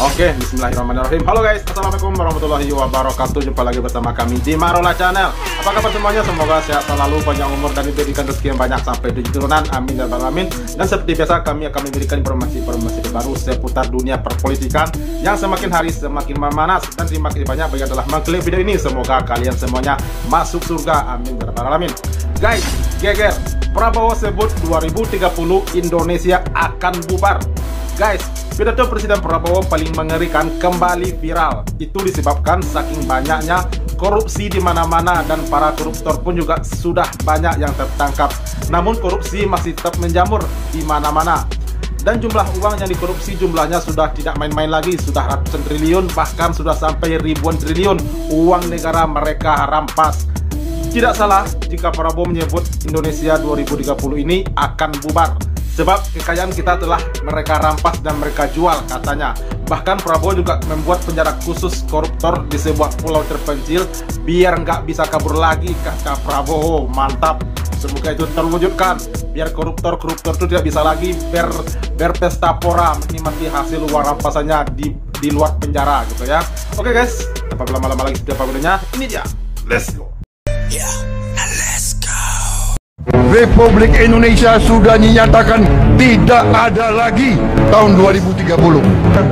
Oke, bismillahirrahmanirrahim. Halo guys, assalamualaikum warahmatullahi wabarakatuh. Jumpa lagi bersama kami di Marola Channel. Apa kabar semuanya? Semoga sehat selalu, panjang umur, dan diberikan rezeki yang banyak sampai 7 turunan. Amin ya rabbal alamin. Dan seperti biasa, kami akan memberikan informasi-informasi terbaru seputar dunia perpolitikan yang semakin hari semakin memanas. Dan terima kasih banyak bagi yang telah mengklik video ini. Semoga kalian semuanya masuk surga. Amin ya rabbal alamin. Guys, geger, Prabowo sebut 2030 Indonesia akan bubar. Guys, pidato Presiden Prabowo paling mengerikan kembali viral. Itu disebabkan saking banyaknya korupsi di mana-mana dan para koruptor pun juga sudah banyak yang tertangkap. Namun korupsi masih tetap menjamur di mana-mana. Dan jumlah uang yang dikorupsi jumlahnya sudah tidak main-main lagi, sudah ratusan triliun, bahkan sudah sampai ribuan triliun uang negara mereka rampas. Tidak salah jika Prabowo menyebut Indonesia 2030 ini akan bubar. Sebab kekayaan kita telah mereka rampas dan mereka jual katanya. Bahkan Prabowo juga membuat penjara khusus koruptor di sebuah pulau terpencil biar nggak bisa kabur lagi, kata Prabowo. Mantap, semoga itu terwujudkan. Biar koruptor itu tidak bisa lagi berpesta pora menikmati hasil uang rampasannya di luar penjara gitu ya. Oke guys, tanpa berlama-lama lagi setiap videonya, ini dia, let's go. Republik Indonesia sudah dinyatakan tidak ada lagi tahun 2030.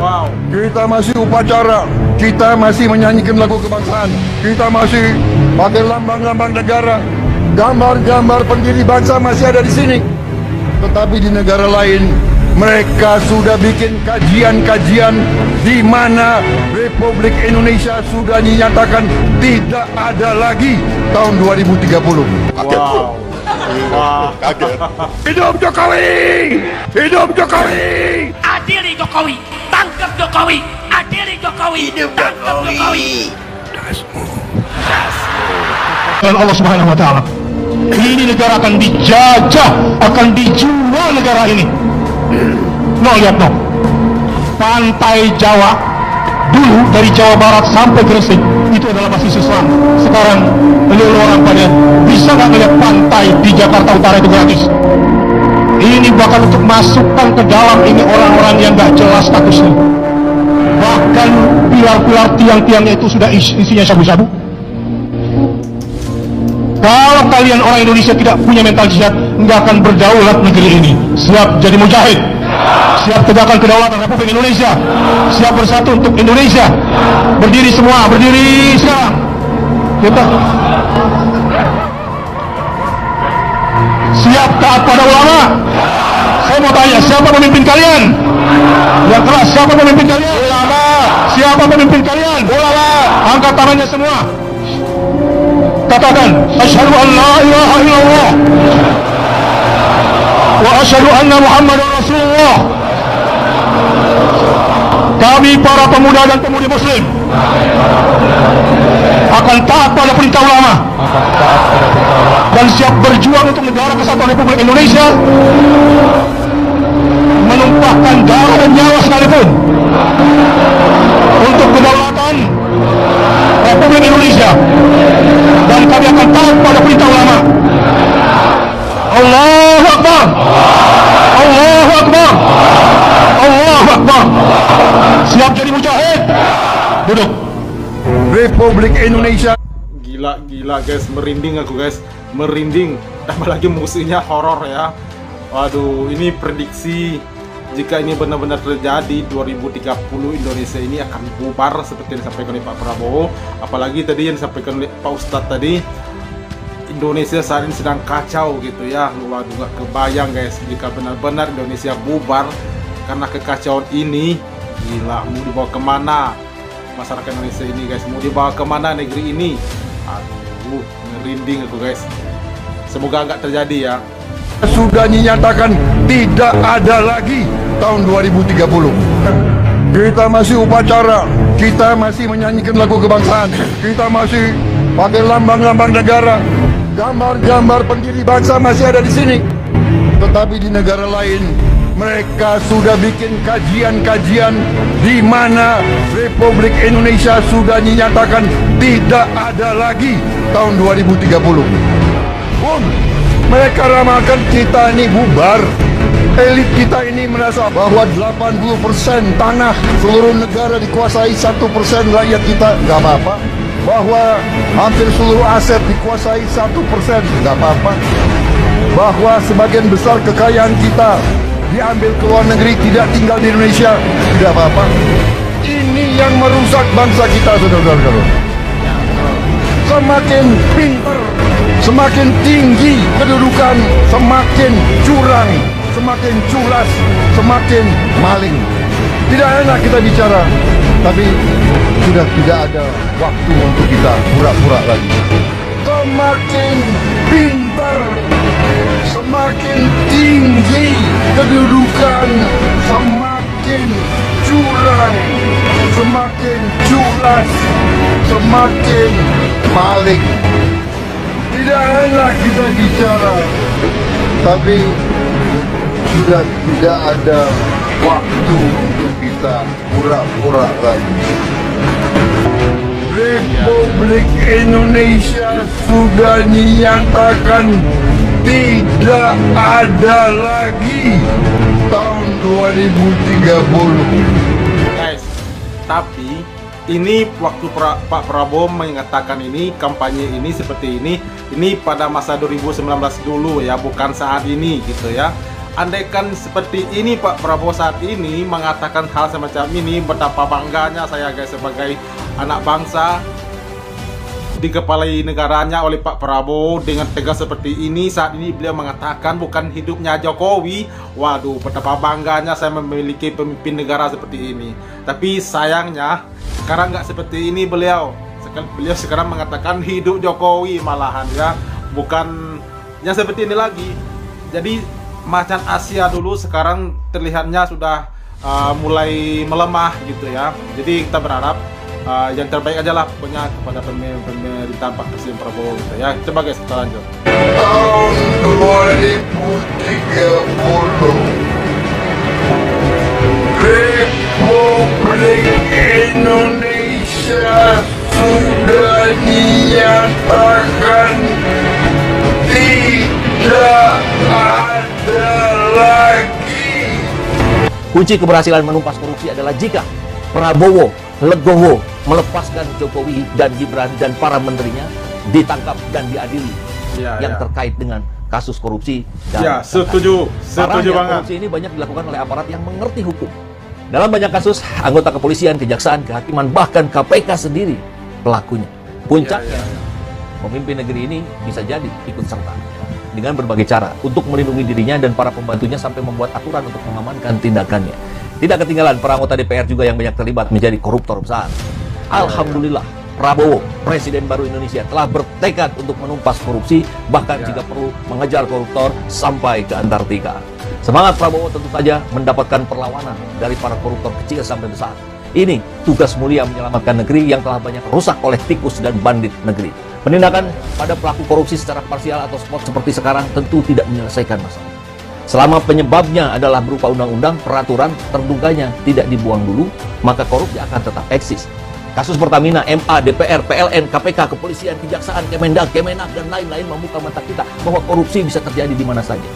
Wow. Kita masih upacara, kita masih menyanyikan lagu kebangsaan, kita masih pakai lambang-lambang negara, gambar-gambar pendiri bangsa masih ada di sini. Tetapi di negara lain mereka sudah bikin kajian-kajian di mana Republik Indonesia sudah dinyatakan tidak ada lagi tahun 2030. Wow. Wah, kaget. Hidup Jokowi! Hidup Jokowi! Adili Jokowi, tangkap Jokowi, adili Jokowi, tangkap Jokowi. Dan Allah Subhanahu wa taala. Ini negara akan dijajah, akan dijual negara ini. No, lihat no. Pantai Jawa dulu dari Jawa Barat sampai Gresik itu adalah basis Islam. Sekarang beliau orang pada bisa nggak melihat pantai di Jakarta Utara itu gratis. Ini bahkan untuk masukkan ke dalam ini orang-orang yang nggak jelas statusnya. Bahkan pilar-pilar tiang-tiangnya itu sudah isinya sabu-sabu. Kalau kalian orang Indonesia tidak punya mental jihad, nggak akan berdaulat negeri ini. Siap jadi mujahid, siap tegakkan kedaulatan Republik Indonesia, siap bersatu untuk Indonesia. Berdiri semua, berdiri sekarang. Kita siap taat pada ulama. Saya mau tanya, siapa pemimpin kalian? Yang keras, siapa pemimpin kalian? Ulama. Siapa pemimpin kalian? Ulama. Angkat tangannya semua. Katakan, asyhadu an la ilaha illallah wa asyhadu anna Muhammadar Rasulullah. Kami para pemuda dan pemudi muslim akan taat pada perintah ulama dan siap berjuang untuk negara kesatuan Republik Indonesia, menumpahkan darah dan nyawa sekalipun untuk kedaulatan Republik Indonesia, dan kami akan taat pada perintah ulama. Allahu Akbar, Allahu Akbar, Allahu Akbar. Siap jadi mujahid. Duduk. Republik Indonesia. Gila guys, merinding aku guys, merinding. Apalagi musuhnya horor ya. Waduh, ini prediksi jika ini benar-benar terjadi 2030 Indonesia ini akan bubar seperti yang disampaikan oleh Pak Prabowo. Apalagi tadi yang disampaikan oleh Pak Ustadz tadi, Indonesia saat ini sedang kacau gitu ya. Waduh, gak kebayang guys jika benar-benar Indonesia bubar karena kekacauan ini. Gila, mau dibawa kemana masyarakat Indonesia ini guys? Mau dibawa kemana negeri ini? Aduh, merinding aku guys. Semoga nggak terjadi ya. Sudah dinyatakan tidak ada lagi tahun 2030. Kita masih upacara, kita masih menyanyikan lagu kebangsaan, kita masih pakai lambang-lambang negara, gambar-gambar pendiri bangsa masih ada di sini. Tetapi di negara lain mereka sudah bikin kajian-kajian di mana Republik Indonesia sudah dinyatakan tidak ada lagi tahun 2030. Mereka ramalkan kita ini bubar. Elit kita ini merasa bahwa 80% tanah seluruh negara dikuasai 1% rakyat kita, nggak apa-apa. Bahwa hampir seluruh aset dikuasai 1%, nggak apa-apa. Bahwa sebagian besar kekayaan kita diambil ke luar negeri, tidak tinggal di Indonesia, tidak apa-apa. Ini yang merusak bangsa kita, saudara-saudara. Semakin pintar, semakin tinggi kedudukan, semakin curang, semakin culas, semakin maling. Tidak enak kita bicara, tapi sudah tidak ada waktu untuk kita pura-pura lagi. Semakin pintar, semakin tinggi kedudukan, semakin curang, semakin culas, semakin maling. Tidak enak kita bicara, tapi sudah tidak ada waktu untuk kita pura-pura lagi. Republik Indonesia sudah dinyatakan tidak ada lagi tahun 2030. Guys, tapi ini waktu Pak Prabowo mengatakan ini, kampanye ini seperti ini pada masa 2019 dulu ya, bukan saat ini gitu ya. Andaikan seperti ini Pak Prabowo saat ini mengatakan hal semacam ini, betapa bangganya saya guys sebagai anak bangsa dikepalai negaranya oleh Pak Prabowo dengan tegas seperti ini. Saat ini beliau mengatakan bukan hidupnya Jokowi. Waduh, betapa bangganya saya memiliki pemimpin negara seperti ini. Tapi sayangnya sekarang nggak seperti ini beliau. Beliau sekarang mengatakan hidup Jokowi malahan ya, bukan yang seperti ini lagi. Jadi macan Asia dulu sekarang terlihatnya sudah mulai melemah gitu ya. Jadi kita berharap yang terbaik aja lah pokoknya kepada pemerintahan Pak Presiden Prabowo gitu ya. Coba guys kita lanjut. Tahun 2030 Republik Indonesia sudah dinyatakan tidak ada lagi. Kunci keberhasilan menumpas korupsi adalah jika Prabowo legowo melepaskan Jokowi dan Gibran dan para menterinya ditangkap dan diadili yang terkait dengan kasus korupsi. Dan ya, setuju banget. Korupsi ini banyak dilakukan oleh aparat yang mengerti hukum. Dalam banyak kasus, anggota kepolisian, kejaksaan, kehakiman, bahkan KPK sendiri pelakunya. Puncaknya, pemimpin negeri ini bisa jadi ikut serta dengan berbagai cara untuk melindungi dirinya dan para pembantunya sampai membuat aturan untuk mengamankan tindakannya. Tidak ketinggalan para anggota DPR juga yang banyak terlibat menjadi koruptor besar. Alhamdulillah, Prabowo, Presiden baru Indonesia, telah bertekad untuk menumpas korupsi, bahkan jika perlu mengejar koruptor sampai ke Antartika. Semangat Prabowo tentu saja mendapatkan perlawanan dari para koruptor kecil sampai besar. Ini tugas mulia menyelamatkan negeri yang telah banyak rusak oleh tikus dan bandit negeri. Penindakan pada pelaku korupsi secara parsial atau spot seperti sekarang tentu tidak menyelesaikan masalah. Selama penyebabnya adalah berupa undang-undang, peraturan, terduganya tidak dibuang dulu, maka korupsi akan tetap eksis. Kasus Pertamina, MA, DPR, PLN, KPK, kepolisian, kejaksaan, Kemendag, Kemenak, dan lain-lain membuka mata kita bahwa korupsi bisa terjadi di mana saja.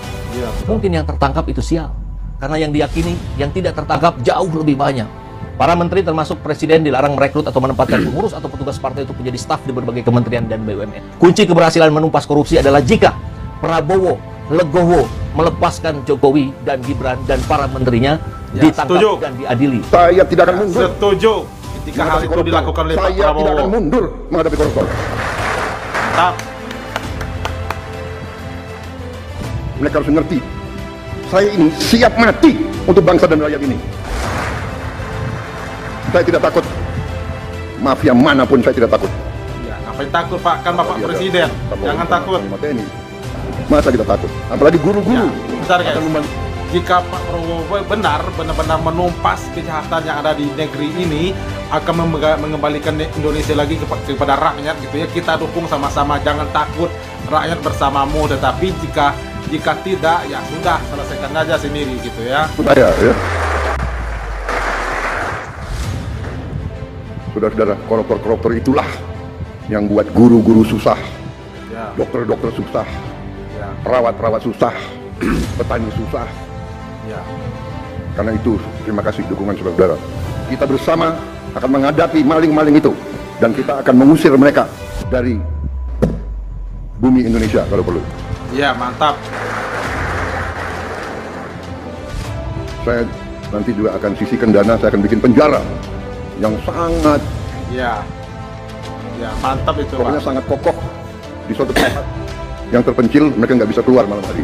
Mungkin yang tertangkap itu sial, karena yang diyakini yang tidak tertangkap jauh lebih banyak. Para menteri termasuk presiden dilarang merekrut atau menempatkan pengurus atau petugas partai untuk menjadi staf di berbagai kementerian dan BUMN. Kunci keberhasilan menumpas korupsi adalah jika Prabowo legowo melepaskan Jokowi dan Gibran dan para menterinya ditangkap dan diadili. Saya tidak akan mundur. Setuju. Ketika hal itu dilakukan oleh Pak Prabowo, saya tidak akan mundur menghadapi koruptor. Mantap. Mereka harus mengerti, saya ini siap mati untuk bangsa dan rakyat ini. Saya tidak takut. Mafia manapun saya tidak takut. Ya, ngapain takut Pak? Kan Bapak Presiden. Jangan takut. Masa kita takut? Apalagi guru-guru. Bentar guys. Jika Pak Prabowo benar-benar menumpas kejahatan yang ada di negeri ini, akan mengembalikan Indonesia lagi kepada rakyat gitu ya. Kita dukung sama-sama, jangan takut, rakyat bersamamu. Tetapi jika tidak, ya sudah, selesaikan aja sendiri gitu ya. Ya. Saudara-saudara, koruptor-koruptor itulah yang buat guru-guru susah, dokter-dokter susah, perawat-perawat susah, petani susah, Ya. Karena itu, terima kasih dukungan saudara-saudara. Kita bersama akan menghadapi maling-maling itu. Dan kita akan mengusir mereka dari bumi Indonesia kalau perlu. Ya, mantap. Saya nanti juga akan sisihkan dana, saya akan bikin penjara yang sangat, Ya. Ya, mantap itu, pokoknya Pak. sangat kokoh di suatu tempat yang terpencil, mereka nggak bisa keluar malam hari.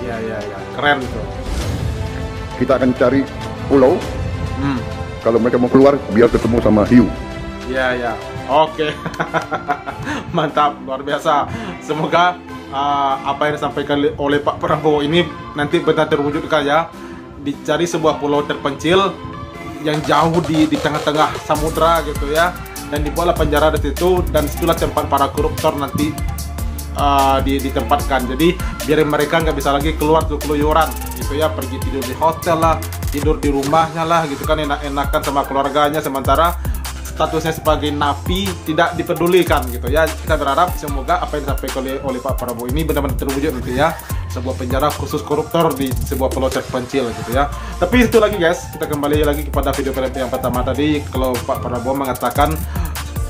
Iya, iya, iya. Keren itu. Kita akan cari pulau, Hmm. kalau mereka mau keluar, biar ketemu sama hiu. Iya, iya. Oke. Mantap, luar biasa. Semoga apa yang disampaikan oleh Pak Prabowo ini nanti benar terwujudkan ya. Dicari sebuah pulau terpencil yang jauh di tengah-tengah samudra gitu ya. Dan dibuatlah penjara di situ, dan situlah tempat para koruptor nanti ditempatkan. Jadi biar mereka nggak bisa lagi keluar tuh keluyuran gitu ya, pergi tidur di hotel lah, tidur di rumahnya lah gitu kan, enak-enakan sama keluarganya, sementara statusnya sebagai napi tidak dipedulikan gitu ya. Kita berharap semoga apa yang disampaikan oleh Pak Prabowo ini benar-benar terwujud nanti ya, sebuah penjara khusus koruptor di sebuah pulau terpencil gitu ya. Tapi itu lagi guys, kita kembali lagi kepada video yang pertama tadi. Kalau Pak Prabowo mengatakan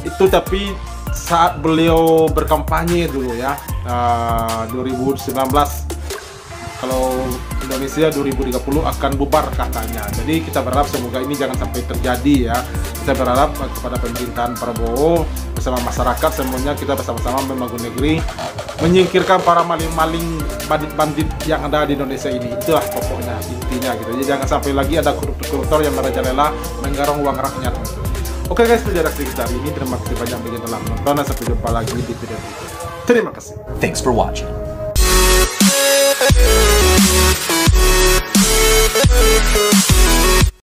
itu, tapi saat beliau berkampanye dulu ya, 2019 kalau Indonesia 2030 akan bubar katanya. Jadi kita berharap semoga ini jangan sampai terjadi ya. Kita berharap kepada pemerintahan Prabowo bersama masyarakat semuanya, kita bersama-sama membangun negeri, menyingkirkan para maling-maling, bandit-bandit yang ada di Indonesia ini. Itulah pokoknya intinya gitu. Jadi jangan sampai lagi ada koruptor yang merajalela menggarong uang rakyat gitu. Oke guys, itu dia reaksi kita hari ini. Terima kasih banyak bagi yang telah menonton, dan sampai jumpa lagi di video berikutnya. Terima kasih. Thanks for watching.